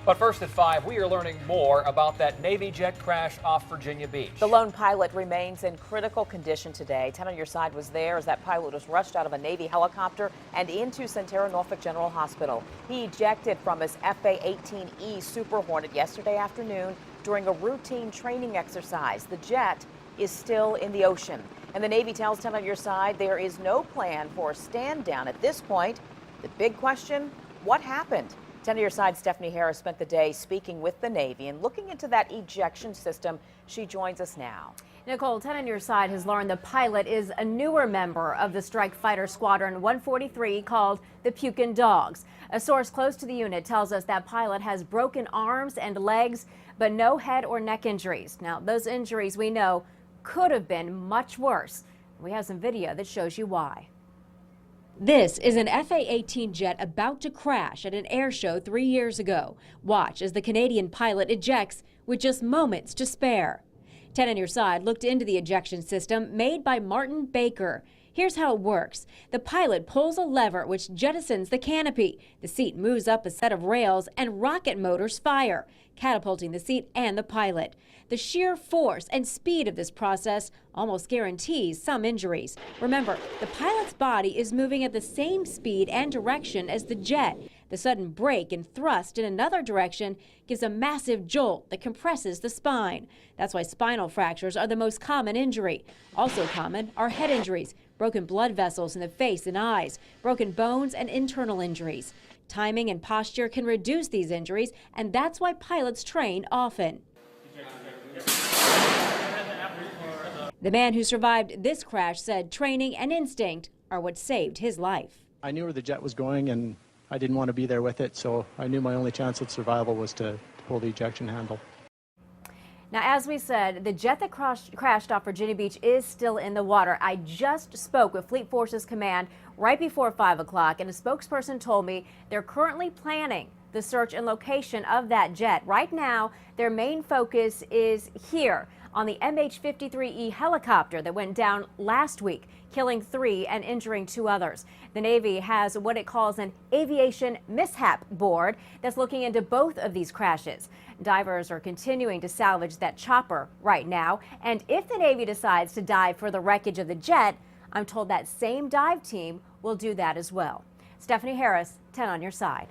But first at 5, we are learning more about that Navy jet crash off Virginia Beach. The lone pilot remains in critical condition today. 10 on your side was there as that pilot was rushed out of a Navy helicopter and into Centera Norfolk General Hospital. He ejected from his FA-18E Super Hornet yesterday afternoon during a routine training exercise. The jet is still in the ocean. And the Navy tells 10 on your side there is no plan for a stand down at this point. The big question, what happened? 10 on your side, Stephanie Harris spent the day speaking with the Navy and looking into that ejection system. She joins us now. Nicole, 10 on your side has learned the pilot is a newer member of the Strike Fighter Squadron 143 called the Pukin Dogs. A source close to the unit tells us that pilot has broken arms and legs, but no head or neck injuries. Now, those injuries we know could have been much worse. We have some video that shows you why. This is an FA-18 jet about to crash at an air show 3 years ago. Watch as the Canadian pilot ejects with just moments to spare. 10 on your side looked into the ejection system made by Martin Baker. Here's how it works. The pilot pulls a lever which jettisons the canopy. The seat moves up a set of rails and rocket motors fire, catapulting the seat and the pilot. The sheer force and speed of this process almost guarantees some injuries. Remember, the pilot's body is moving at the same speed and direction as the jet. The sudden brake and thrust in another direction gives a massive jolt that compresses the spine. That's why spinal fractures are the most common injury. Also common are head injuries, broken blood vessels in the face and eyes, broken bones, and internal injuries. Timing and posture can reduce these injuries, and that's why pilots train often. The man who survived this crash said training and instinct are what saved his life. I knew where the jet was going and I didn't want to be there with it, so I knew my only chance of survival was to pull the ejection handle. Now, as we said, the jet that crashed off Virginia Beach is still in the water. I just spoke with Fleet Forces Command right before 5 o'clock, and a spokesperson told me they're currently planning the search and location of that jet. Right now, their main focus is here on the MH-53E helicopter that went down last week, killing 3 and injuring 2 others. The Navy has what it calls an aviation mishap board that's looking into both of these crashes. Divers are continuing to salvage that chopper right now, and if the Navy decides to dive for the wreckage of the jet, I'm told that same dive team will do that as well. Stephanie Harris, 10 on your side.